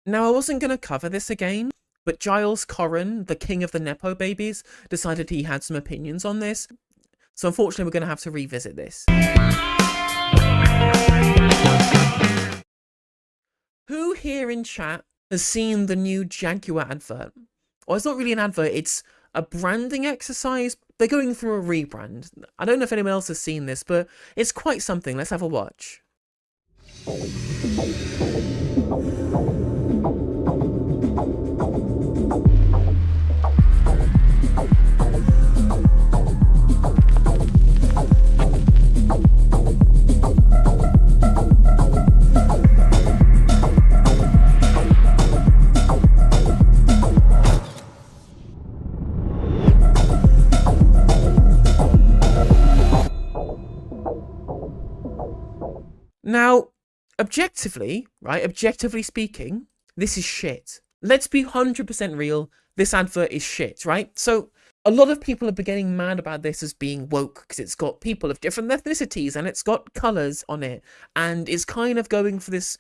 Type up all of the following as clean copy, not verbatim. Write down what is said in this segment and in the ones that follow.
Now, I wasn't going to cover this again, but Giles Coren, the king of the Nepo babies, decided he had some opinions on this. So unfortunately, we're going to have to revisit this. Who here in chat has seen the new Jaguar advert? Well, it's not really an advert, it's a branding exercise. They're going through a rebrand. I don't know if anyone else has seen this, but it's quite something. Let's have a watch. Now, objectively speaking, this is shit. Let's be 100% real. This advert is shit, right? So a lot of people are getting mad about this as being woke because it's got people of different ethnicities and it's got colours on it, and it's kind of going for this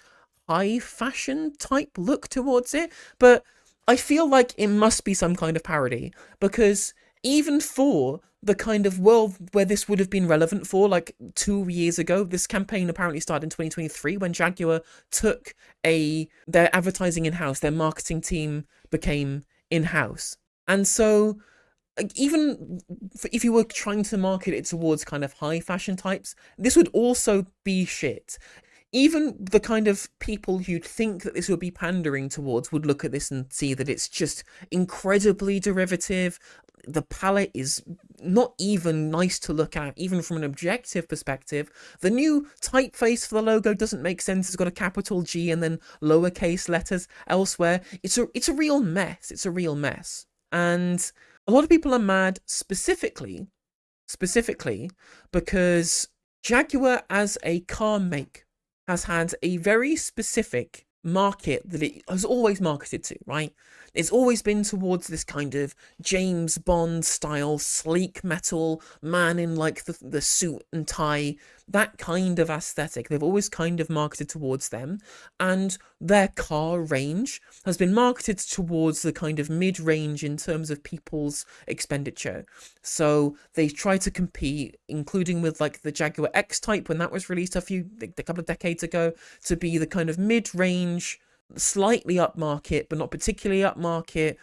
high fashion type look towards it. But I feel like it must be some kind of parody, because even for the kind of world where this would have been relevant for, like 2 years ago, this campaign apparently started in 2023 when Jaguar took their advertising in-house, their marketing team became in-house. And so even if you were trying to market it towards kind of high fashion types, this would also be shit. Even the kind of people who'd think that this would be pandering towards would look at this and see that it's just incredibly derivative. The palette is not even nice to look at, even from an objective perspective. The new typeface for the logo doesn't make sense. It's got a capital G and then lowercase letters elsewhere. It's a real mess. It's a real mess. And a lot of people are mad specifically because Jaguar as a car make has had a very specific market that it has always marketed to, right? It's always been towards this kind of James Bond style sleek metal man in like the suit and tie, that kind of aesthetic. They've always kind of marketed towards them, and their car range has been marketed towards the kind of mid-range in terms of people's expenditure. So they try to compete, including with like the Jaguar X-Type when that was released a couple of decades ago, to be the kind of mid-range, slightly upmarket but not particularly upmarket,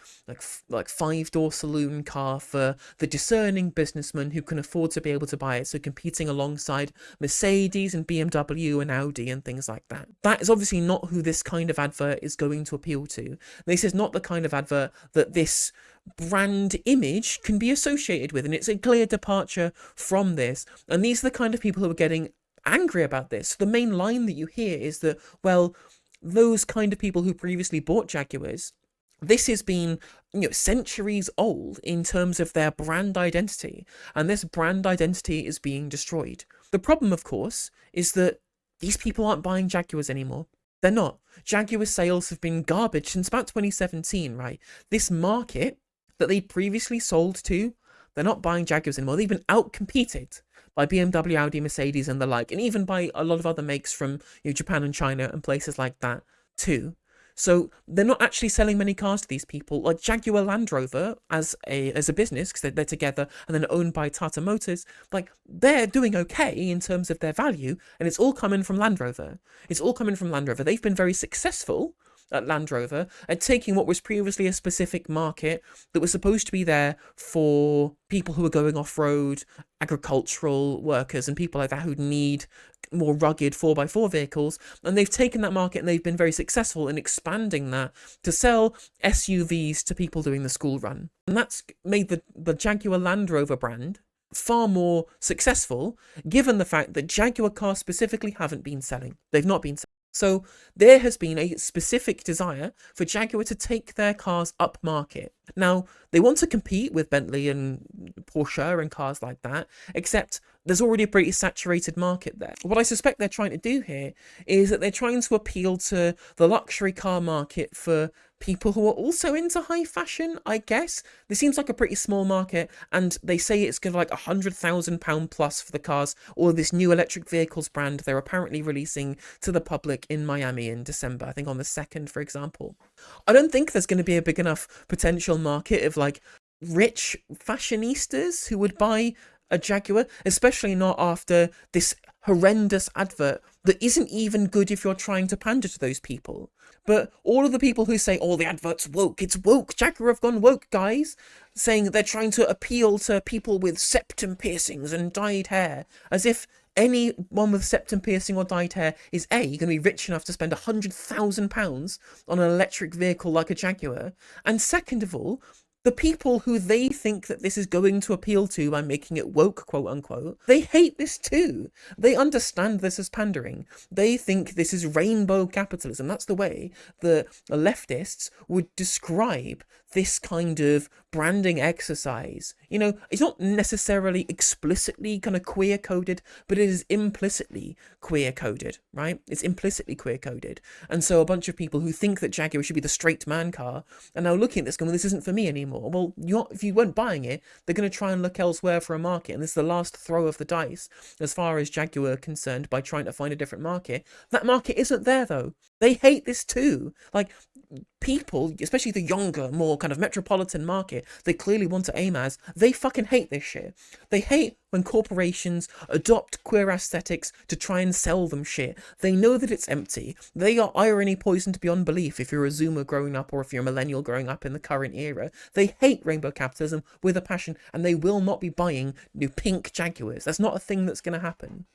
like 5-door saloon car for the discerning businessman who can afford to be able to buy it, so competing alongside Mercedes and BMW and Audi and things like that. That is obviously not who this kind of advert is going to appeal to. This is not the kind of advert that this brand image can be associated with, and it's a clear departure from this. And these are the kind of people who are getting angry about this. The main line that you hear is that, well, those kind of people who previously bought Jaguars, this has been, centuries old in terms of their brand identity, and this brand identity is being destroyed. The problem, of course, is that these people aren't buying Jaguars anymore. They're not. Jaguar sales have been garbage since about 2017, right? This market that they previously sold to, they're not buying Jaguars anymore. They've been outcompeted by BMW, Audi, Mercedes, and the like, and even by a lot of other makes from Japan and China and places like that too. So they're not actually selling many cars to these people. Like Jaguar Land Rover as a business, because they're together and then owned by Tata Motors, like they're doing okay in terms of their value, and it's all coming from Land Rover. It's all coming from Land Rover. They've been very successful at Land Rover at taking what was previously a specific market that was supposed to be there for people who are going off-road, agricultural workers and people like that who need more rugged 4x4 vehicles, and they've taken that market and they've been very successful in expanding that to sell SUVs to people doing the school run. And that's made the Jaguar Land Rover brand far more successful, given the fact that Jaguar cars specifically haven't been selling. They've not been selling. So there has been a specific desire for Jaguar to take their cars up market. Now, they want to compete with Bentley and Porsche and cars like that, except there's already a pretty saturated market there. What I suspect they're trying to do here is that they're trying to appeal to the luxury car market for people who are also into high fashion, I guess. This seems like a pretty small market, and they say it's going to like £100,000 plus for the cars, or this new electric vehicles brand they're apparently releasing to the public in Miami in December, I think on the 2nd, for example. I don't think there's going to be a big enough potential market of like rich fashionistas who would buy a Jaguar, especially not after this horrendous advert that isn't even good if you're trying to pander to those people. But all of the people who say, oh, the advert's woke, it's woke, Jaguar have gone woke, guys, saying they're trying to appeal to people with septum piercings and dyed hair, as if anyone with septum piercing or dyed hair is A, going to be rich enough to spend £100,000 on an electric vehicle like a Jaguar, and second of all, the people who they think that this is going to appeal to by making it woke, quote unquote, they hate this too. They understand this as pandering. They think this is rainbow capitalism. That's the way the leftists would describe this kind of branding exercise. You know, it's not necessarily explicitly kind of queer coded, but it is implicitly queer coded, right? It's implicitly queer coded. And so a bunch of people who think that Jaguar should be the straight man car are now looking at this going, well, this isn't for me anymore. Well, if you weren't buying it, they're going to try and look elsewhere for a market. And this is the last throw of the dice as far as Jaguar are concerned by trying to find a different market. That market isn't there though. They hate this too. Like, people, especially the younger, more kind of metropolitan market they clearly want to aim as, they fucking hate this shit. They hate when corporations adopt queer aesthetics to try and sell them shit. They know that it's empty. They are irony poisoned beyond belief if you're a Zoomer growing up or if you're a millennial growing up in the current era. They hate rainbow capitalism with a passion, and they will not be buying new pink Jaguars. That's not a thing that's going to happen.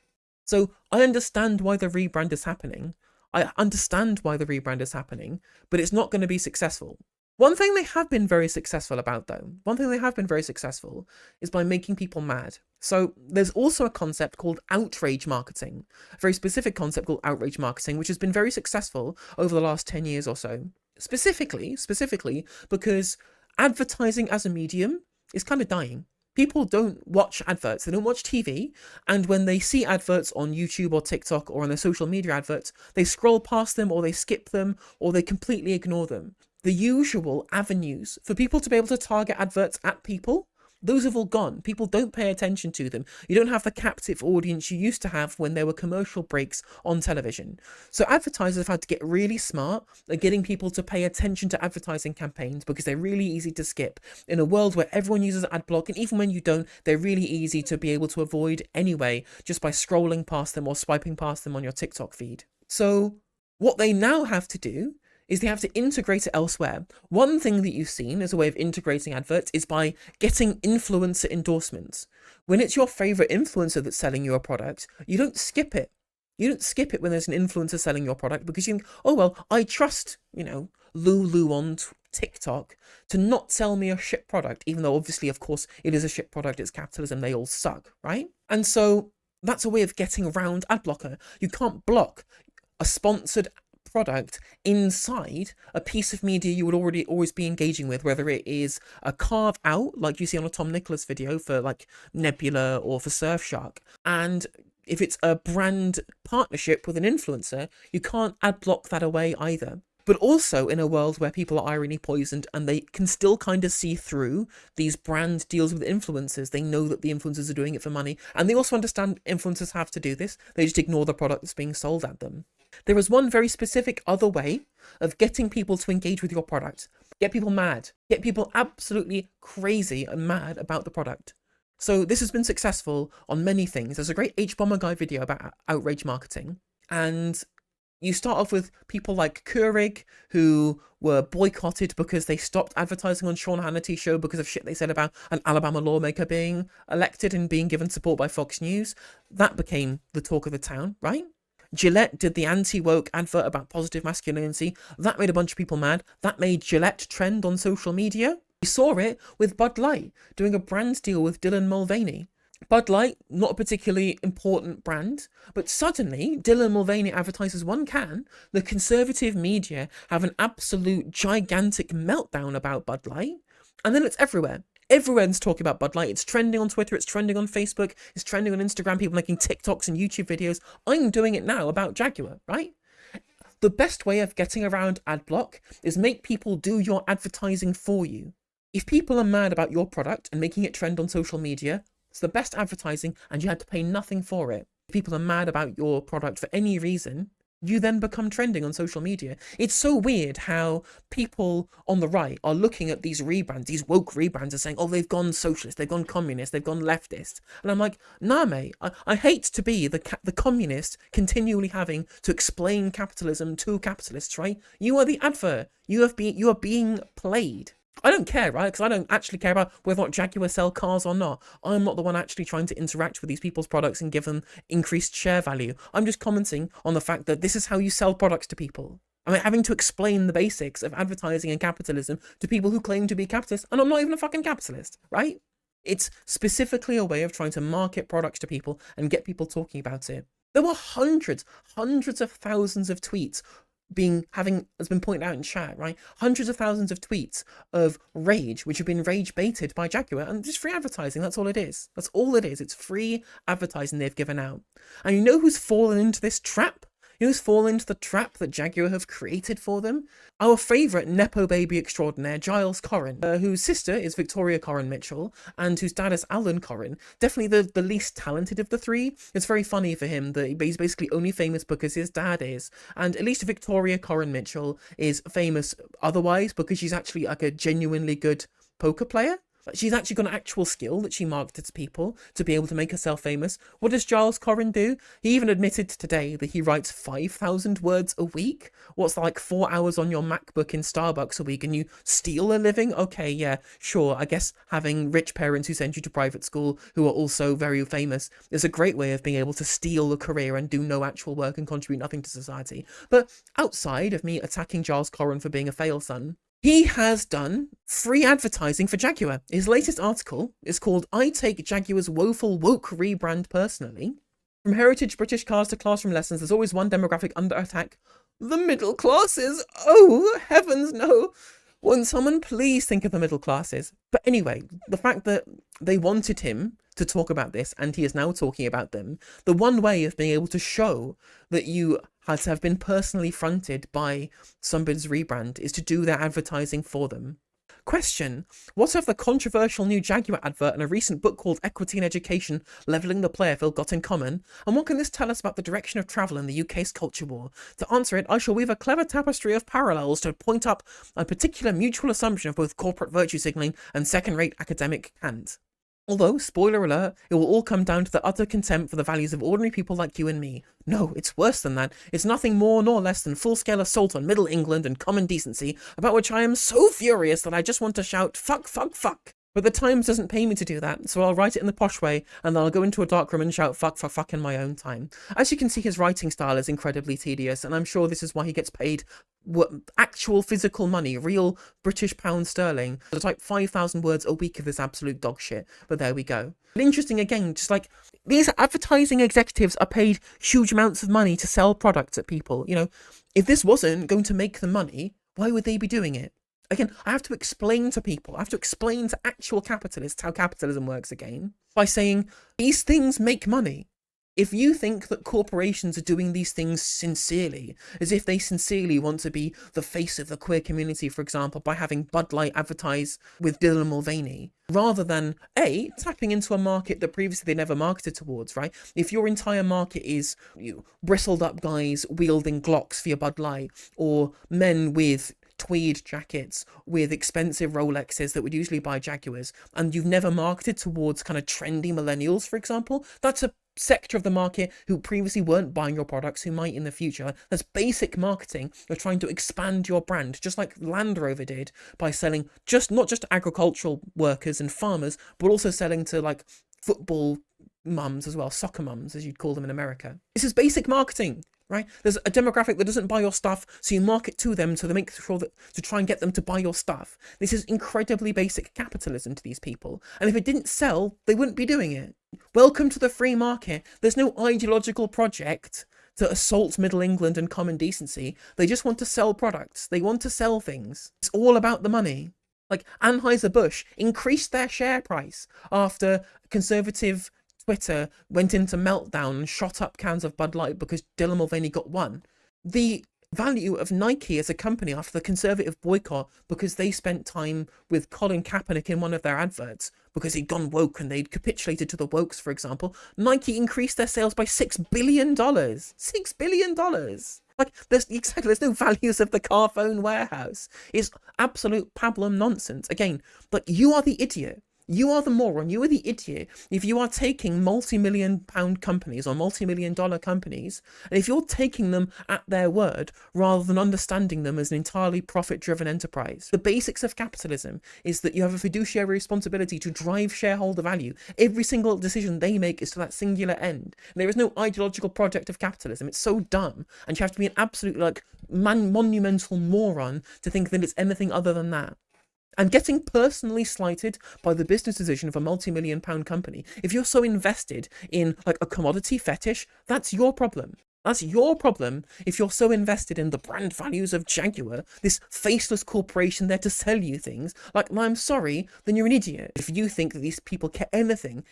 So I understand why the rebrand is happening. I understand why the rebrand is happening, but it's not going to be successful. One thing they have been very successful about, though, is by making people mad. So there's also a concept called outrage marketing, a very specific concept called outrage marketing, which has been very successful over the last 10 years or so. Specifically because advertising as a medium is kind of dying. People don't watch adverts, they don't watch TV, and when they see adverts on YouTube or TikTok or on their social media adverts, they scroll past them or they skip them or they completely ignore them. The usual avenues for people to be able to target adverts at people, those have all gone. People don't pay attention to them. You don't have the captive audience you used to have when there were commercial breaks on television. So advertisers have had to get really smart at getting people to pay attention to advertising campaigns because they're really easy to skip. In a world where everyone uses adblock, and even when you don't, they're really easy to be able to avoid anyway, just by scrolling past them or swiping past them on your TikTok feed. So what they now have to do is they have to integrate it elsewhere. One thing that you've seen as a way of integrating adverts is by getting influencer endorsements. When it's your favorite influencer that's selling you a product, you don't skip it. You don't skip it when there's an influencer selling your product because you think, oh, well, I trust, Lulu on TikTok to not sell me a shit product, even though obviously, of course, it is a shit product. It's capitalism. They all suck, right? And so that's a way of getting around ad blocker. You can't block a sponsored product inside a piece of media you would always be engaging with, whether it is a carve out like you see on a Tom Nicholas video for like Nebula or for Surfshark, and if it's a brand partnership with an influencer, you can't ad block that away either. But also in a world where people are irony poisoned and they can still kind of see through these brand deals with influencers, they know that the influencers are doing it for money, and they also understand influencers have to do this. They just ignore the product that's being sold at them. There is one very specific other way of getting people to engage with your product. Get people mad. Get people absolutely crazy and mad about the product. So this has been successful on many things. There's a great H-Bomber Guy video about outrage marketing. And you start off with people like Keurig, who were boycotted because they stopped advertising on Sean Hannity's show because of shit they said about an Alabama lawmaker being elected and being given support by Fox News. That became the talk of the town, right? Gillette did the anti-woke advert about positive masculinity. That made a bunch of people mad. That made Gillette trend on social media. We saw it with Bud Light doing a brand deal with Dylan Mulvaney. Bud Light, not a particularly important brand, but suddenly Dylan Mulvaney advertises one can. The conservative media have an absolute gigantic meltdown about Bud Light, and then it's everywhere. Everyone's talking about Bud Light. It's trending on Twitter, it's trending on Facebook, it's trending on Instagram, people making TikToks and YouTube videos. I'm doing it now about Jaguar, right? The best way of getting around ad block is make people do your advertising for you. If people are mad about your product and making it trend on social media, it's the best advertising and you had to pay nothing for it. If people are mad about your product for any reason, you then become trending on social media. It's so weird how people on the right are looking at these rebrands, these woke rebrands, and saying, oh, they've gone socialist, they've gone communist, they've gone leftist. And I'm like, nah, mate, I hate to be the communist continually having to explain capitalism to capitalists, right? You are the advert. You are being played. I don't care, right? Because I don't actually care about whether or not Jaguar sell cars or not. I'm not the one actually trying to interact with these people's products and give them increased share value. I'm just commenting on the fact that this is how you sell products to people. I mean, having to explain the basics of advertising and capitalism to people who claim to be capitalists, and I'm not even a fucking capitalist, right? It's specifically a way of trying to market products to people and get people talking about it. There were hundreds of thousands of tweets has been pointed out in chat, right? Hundreds of thousands of tweets of rage, which have been rage baited by Jaguar, and just free advertising. That's all it is. That's all it is. It's free advertising they've given out. And you know who's fallen into this trap? You know who's fallen into the trap that Jaguar have created for them? Our favourite Nepo baby extraordinaire, Giles Coren, whose sister is Victoria Coren Mitchell, and whose dad is Alan Coren. Definitely the least talented of the three. It's very funny for him that he's basically only famous because his dad is. And at least Victoria Coren Mitchell is famous otherwise because she's actually like a genuinely good poker player. She's actually got an actual skill that she marketed to people to be able to make herself famous. What does Giles Coren do? He even admitted today that he writes 5,000 words a week. What's like 4 hours on your MacBook in Starbucks a week, and you steal a living? Okay, yeah, sure. I guess having rich parents who send you to private school who are also very famous is a great way of being able to steal a career and do no actual work and contribute nothing to society. But outside of me attacking Giles Coren for being a fail son, he has done free advertising for Jaguar. His latest article is called I Take Jaguar's Woeful Woke Rebrand Personally. From heritage British cars to classroom lessons, there's always one demographic under attack. The middle classes! Oh, heavens no! Won't someone please think of the middle classes? But anyway, the fact that they wanted him to talk about this and he is now talking about them, the one way of being able to show that you have been personally fronted by somebody's rebrand is to do their advertising for them. Question: what have the controversial new Jaguar advert and a recent book called Equity in Education, Levelling the Player Field got in common? And what can this tell us about the direction of travel in the UK's culture war? To answer it, I shall weave a clever tapestry of parallels to point up a particular mutual assumption of both corporate virtue signalling and second-rate academic cant. Although, spoiler alert, it will all come down to the utter contempt for the values of ordinary people like you and me. No, it's worse than that. It's nothing more nor less than full-scale assault on Middle England and common decency, about which I am so furious that I just want to shout, fuck, fuck, fuck. But the Times doesn't pay me to do that, so I'll write it in the posh way, and then I'll go into a dark room and shout fuck, fuck, fuck in my own time. As you can see, his writing style is incredibly tedious, and I'm sure this is why he gets paid actual physical money, real British pound sterling, to type 5,000 words a week of this absolute dog shit. But there we go. But interesting again, just like, these advertising executives are paid huge amounts of money to sell products at people. You know, if this wasn't going to make them money, why would they be doing it? Again, I have to explain to people, I have to explain to actual capitalists how capitalism works again, by saying, these things make money. If you think that corporations are doing these things sincerely, as if they sincerely want to be the face of the queer community, for example, by having Bud Light advertise with Dylan Mulvaney, rather than, A, tapping into a market that previously they never marketed towards, right? If your entire market is bristled up guys wielding Glocks for your Bud Light, or men with tweed jackets with expensive Rolexes that would usually buy Jaguars, and you've never marketed towards kind of trendy millennials, for example, that's a sector of the market who previously weren't buying your products who might in the future. That's basic marketing. You're trying to expand your brand, just like Land Rover did by selling not just agricultural workers and farmers, but also selling to like football mums as well, soccer mums as you'd call them in America. This is basic marketing, right? There's a demographic that doesn't buy your stuff, so you market to them so they make sure that to try and get them to buy your stuff. This is incredibly basic capitalism to these people, and if it didn't sell, they wouldn't be doing it. Welcome to the free market. There's no ideological project to assault Middle England and common decency. They just want to sell products. They want to sell things. It's all about the money. Like Anheuser-Busch increased their share price after conservative Twitter went into meltdown and shot up cans of Bud Light because Dylan Mulvaney got one. The value of Nike as a company after the conservative boycott because they spent time with Colin Kaepernick in one of their adverts because he'd gone woke and they'd capitulated to the wokes, for example. Nike increased their sales by $6 billion. $6 billion. Like, there's no values of the Carphone warehouse. It's absolute pablum nonsense. Again, but you are the idiot. You are the moron, you are the idiot if you are taking multi-million-pound companies or multi-million-dollar companies, and if you're taking them at their word rather than understanding them as an entirely profit-driven enterprise. The basics of capitalism is that you have a fiduciary responsibility to drive shareholder value. Every single decision they make is to that singular end. And there is no ideological project of capitalism. It's so dumb, and you have to be an absolute, monumental moron to think that it's anything other than that. And getting personally slighted by the business decision of a multi-million-pound company, if you're so invested in a commodity fetish, that's your problem. That's your problem if you're so invested in the brand values of Jaguar, this faceless corporation there to sell you things. I'm sorry, then you're an idiot. If you think that these people care anything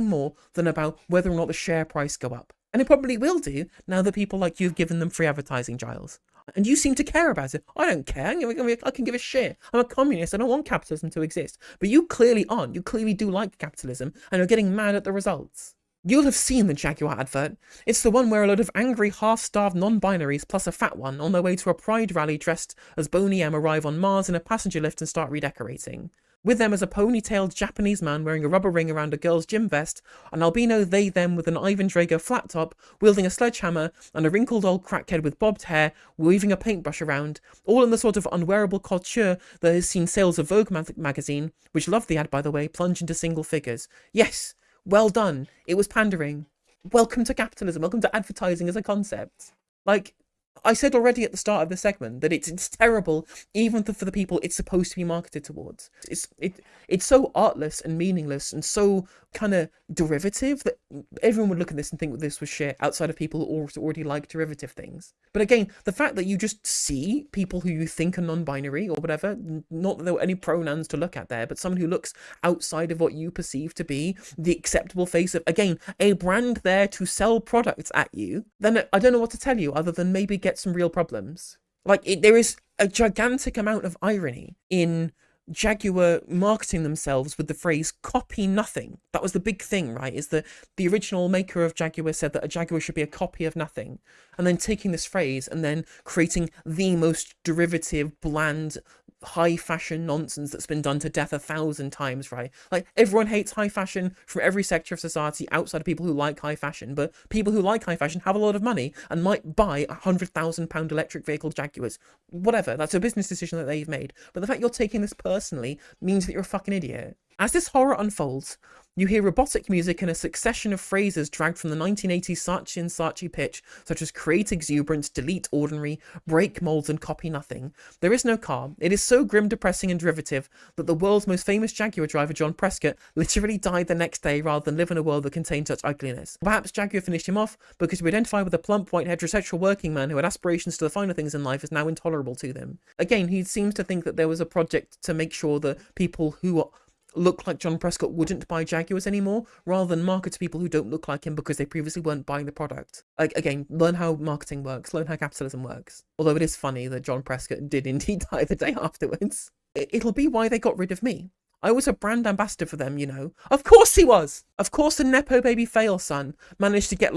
more than about whether or not the share price go up. And it probably will do now that people like you have given them free advertising, Giles. And you seem to care about it. I don't care. I can give a shit. I'm a communist. I don't want capitalism to exist. But you clearly aren't. You clearly do like capitalism and are getting mad at the results. You'll have seen the Jaguar advert. It's the one where a load of angry, half-starved non-binaries plus a fat one on their way to a pride rally dressed as Boney M arrive on Mars in a passenger lift and start redecorating. With them as a ponytailed Japanese man wearing a rubber ring around a girl's gym vest, an albino they-them with an Ivan Drago flat top, wielding a sledgehammer, and a wrinkled old crackhead with bobbed hair, weaving a paintbrush around, all in the sort of unwearable couture that has seen sales of Vogue magazine, which loved the ad by the way, plunge into single figures. Yes, well done, it was pandering. Welcome to capitalism, welcome to advertising as a concept. I said already at the start of the segment that it's terrible even for the people it's supposed to be marketed towards. It's so artless and meaningless and so kind of derivative that everyone would look at this and think that this was shit outside of people who already like derivative things. But again, the fact that you just see people who you think are non-binary or whatever, not that there were any pronouns to look at there, but someone who looks outside of what you perceive to be the acceptable face of, again, a brand there to sell products at you, then I don't know what to tell you other than maybe get some real problems. There is a gigantic amount of irony in Jaguar marketing themselves with the phrase copy nothing. That was the big thing, right? Is that the original maker of Jaguar said that a Jaguar should be a copy of nothing, and then taking this phrase and then creating the most derivative, bland, high fashion nonsense that's been done to death 1,000 times, right? Everyone hates high fashion from every sector of society outside of people who like high fashion, but people who like high fashion have a lot of money and might buy £100,000 electric vehicle Jaguars. Whatever, that's a business decision that they've made. But the fact you're taking this personally means that you're a fucking idiot. As this horror unfolds, you hear robotic music and a succession of phrases dragged from the 1980s Saatchi pitch, such as create exuberance, delete ordinary, break molds, and copy nothing. There is no car. It is so grim, depressing, and derivative that the world's most famous Jaguar driver, John Prescott, literally died the next day rather than live in a world that contained such ugliness. Perhaps Jaguar finished him off because we identify with a plump, white, heterosexual working man who had aspirations to the finer things in life is now intolerable to them. Again, he seems to think that there was a project to make sure that people who look like John Prescott wouldn't buy Jaguars anymore, rather than market to people who don't look like him because they previously weren't buying the product. Again, learn how marketing works, learn how capitalism works. Although it is funny that John Prescott did indeed die the day afterwards. It'll be why they got rid of me. I was a brand ambassador for them, you know. Of course he was! Of course the Nepo baby fail son managed to get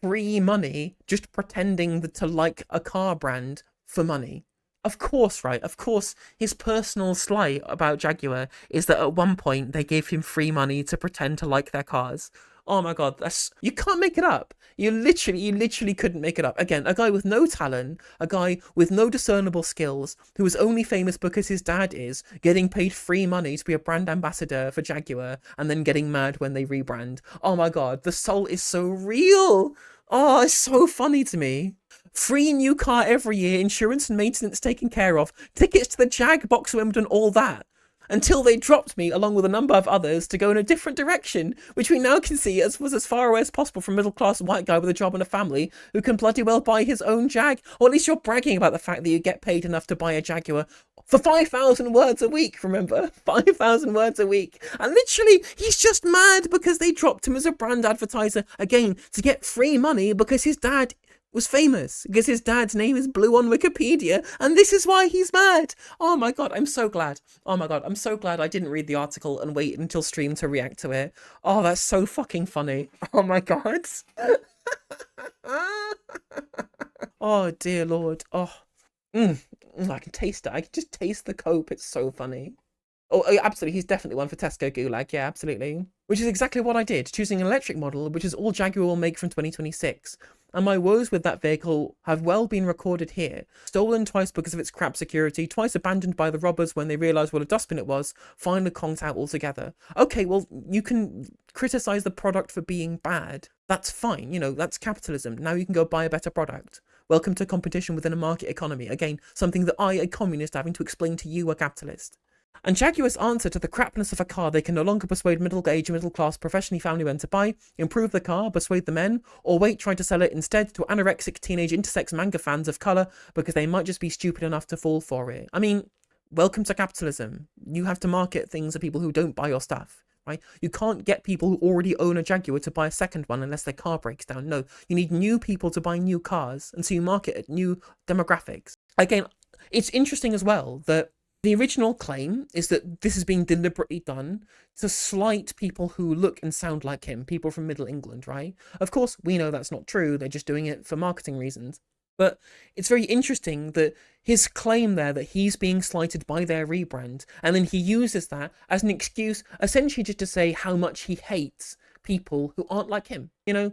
free money just pretending to like a car brand for money. Of course, right? Of course, his personal slight about Jaguar is that at one point they gave him free money to pretend to like their cars. Oh my god, you can't make it up. You literally couldn't make it up. Again, a guy with no talent, a guy with no discernible skills, who is only famous because his dad is, getting paid free money to be a brand ambassador for Jaguar, and then getting mad when they rebrand. Oh my god, the soul is so real. Oh, it's so funny to me. Free new car every year, insurance and maintenance taken care of, tickets to the Jag box Wimbledon, all that. Until they dropped me, along with a number of others, to go in a different direction, which we now can see was as far away as possible from a middle-class white guy with a job and a family who can bloody well buy his own Jag. Or at least you're bragging about the fact that you get paid enough to buy a Jaguar for 5,000 words a week, remember? 5,000 words a week. And literally, he's just mad because they dropped him as a brand advertiser, again, to get free money because his dad was famous because his dad's name is Blue on Wikipedia, and this is why he's mad. Oh my god, I'm so glad. Oh my god, I'm so glad I didn't read the article and wait until stream to react to it. Oh, that's so fucking funny. Oh my god. Oh dear lord. Oh, I can taste it. I can just taste the cope. It's so funny. Oh, absolutely. He's definitely one for Tesco Gulag. Yeah, absolutely. Which is exactly what I did, choosing an electric model, which is all Jaguar will make from 2026. And my woes with that vehicle have well been recorded here. Stolen twice because of its crap security, twice abandoned by the robbers when they realised what a dustbin it was, finally conked out altogether. Okay, well, you can criticise the product for being bad. That's fine, you know, that's capitalism. Now you can go buy a better product. Welcome to competition within a market economy. Again, something that I, a communist, having to explain to you, a capitalist. And Jaguar's answer to the crapness of a car they can no longer persuade middle-aged, middle-class, professionally family men to buy, improve the car, persuade the men, or wait trying to sell it instead to anorexic teenage intersex manga fans of colour because they might just be stupid enough to fall for it. I mean, welcome to capitalism. You have to market things to people who don't buy your stuff, right? You can't get people who already own a Jaguar to buy a second one unless their car breaks down. No, you need new people to buy new cars, and so you market at new demographics. Again, it's interesting as well that the original claim is that this is being deliberately done to slight people who look and sound like him, people from Middle England, right? Of course, we know that's not true. They're just doing it for marketing reasons. But it's very interesting that his claim there that he's being slighted by their rebrand, and then he uses that as an excuse, essentially just to say how much he hates people who aren't like him. You know,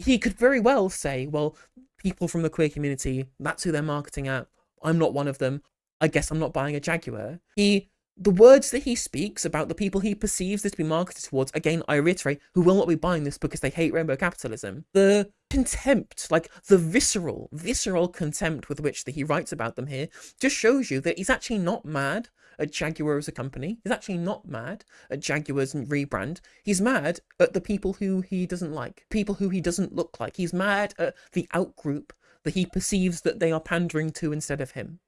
he could very well say, well, people from the queer community, that's who they're marketing at. I'm not one of them. I guess I'm not buying a Jaguar. The words that he speaks about the people he perceives this to be marketed towards, again, I reiterate, who will not be buying this because they hate rainbow capitalism. The contempt, like the visceral contempt with which that he writes about them here, just shows you that he's actually not mad at Jaguar as a company. He's actually not mad at Jaguar's rebrand. He's mad at the people who he doesn't like, people who he doesn't look like. He's mad at the outgroup that he perceives that they are pandering to instead of him.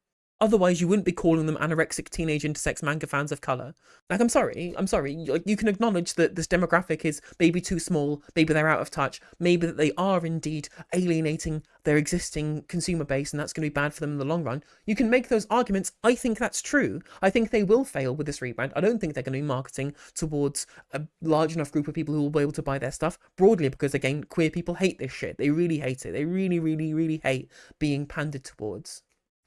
Otherwise, you wouldn't be calling them anorexic teenage intersex manga fans of colour. Like, I'm sorry. Like, you can acknowledge that this demographic is maybe too small, maybe they're out of touch, maybe that they are indeed alienating their existing consumer base and that's going to be bad for them in the long run. You can make those arguments. I think that's true. I think they will fail with this rebrand. I don't think they're going to be marketing towards a large enough group of people who will be able to buy their stuff broadly because, again, queer people hate this shit. They really hate it. They really, really, really hate being pandered towards.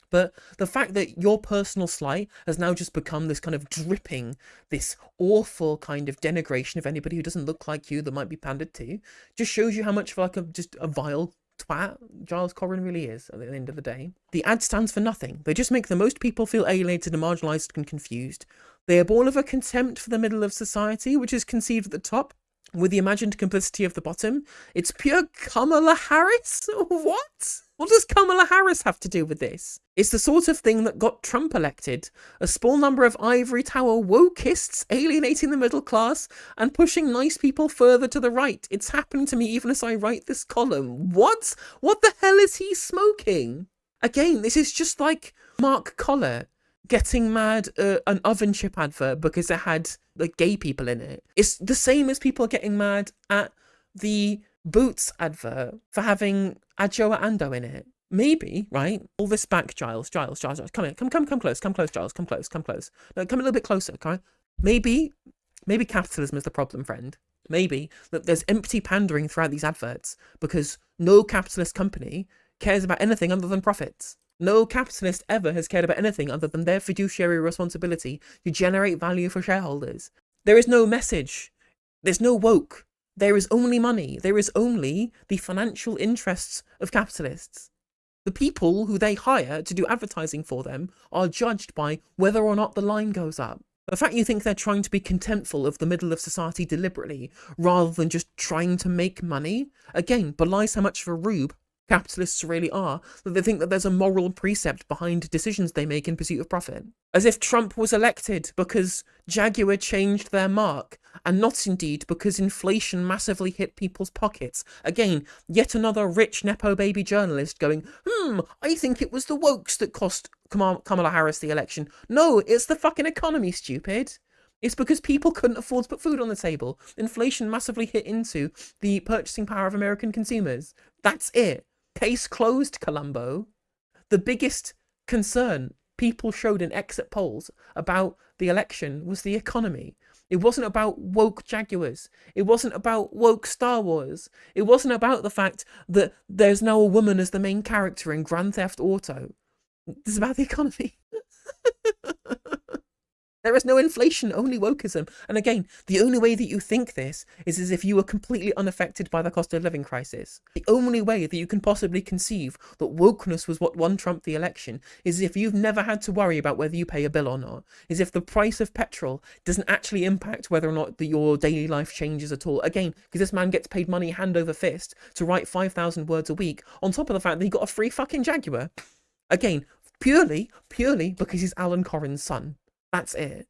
But the fact that your personal slight has now just become this kind of dripping, this awful kind of denigration of anybody who doesn't look like you that might be pandered to, just shows you how much of like just a vile twat Giles Coren really is at the end of the day. The ad stands for nothing. They just make the most people feel alienated and marginalised and confused. They are born of a contempt for the middle of society, which is conceived at the top, with the imagined complicity of the bottom. It's pure Kamala Harris? What? What does Kamala Harris have to do with this? It's the sort of thing that got Trump elected. A small number of ivory tower wokeists alienating the middle class and pushing nice people further to the right. It's happening to me even as I write this column. What? What the hell is he smoking? Again, this is just like Mark Collar getting mad at an oven chip advert because it had like gay people in it. It's the same as people getting mad at the Boots advert for having Adjoa Ando in it. Maybe, right? All this back, Giles. Come here. Come close, Giles. Come close. No, come a little bit closer, okay? Maybe capitalism is the problem, friend. Maybe that there's empty pandering throughout these adverts because no capitalist company cares about anything other than profits. No capitalist ever has cared about anything other than their fiduciary responsibility to generate value for shareholders. There is no message. There's no woke. There is only money. There is only the financial interests of capitalists. The people who they hire to do advertising for them are judged by whether or not the line goes up. The fact you think they're trying to be contemptful of the middle of society deliberately, rather than just trying to make money, again, belies how much of a rube capitalists really are, that they think that there's a moral precept behind decisions they make in pursuit of profit. As if Trump was elected because Jaguar changed their mark, and not indeed because inflation massively hit people's pockets. Again, yet another rich Nepo baby journalist going, I think it was the wokes that cost Kamala Harris the election. No, it's the fucking economy, stupid. It's because people couldn't afford to put food on the table. Inflation massively hit into the purchasing power of American consumers. That's it. Case closed, Columbo. The biggest concern people showed in exit polls about the election was the economy. It wasn't about woke Jaguars. It wasn't about woke Star Wars. It wasn't about the fact that there's now a woman as the main character in Grand Theft Auto. It's about the economy. There is no inflation, only wokeism. And again, the only way that you think this is as if you were completely unaffected by the cost of living crisis. The only way that you can possibly conceive that wokeness was what won Trump the election is if you've never had to worry about whether you pay a bill or not. Is if the price of petrol doesn't actually impact whether or not your daily life changes at all. Again, because this man gets paid money hand over fist to write 5,000 words a week, on top of the fact that he got a free fucking Jaguar. Again, purely because he's Alan Coren's son. That's it.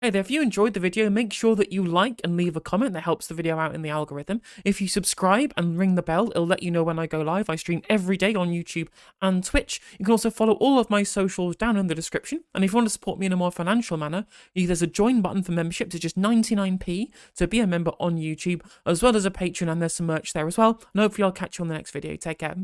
Hey there, if you enjoyed the video, make sure that you like and leave a comment. That helps the video out in the algorithm. If you subscribe and ring the bell, it'll let you know when I go live. I stream every day on YouTube and Twitch. You can also follow all of my socials down in the description. And if you want to support me in a more financial manner, there's a join button for memberships. It's just 99p to be a member on YouTube, as well as a Patreon, and there's some merch there as well. And hopefully I'll catch you on the next video. Take care.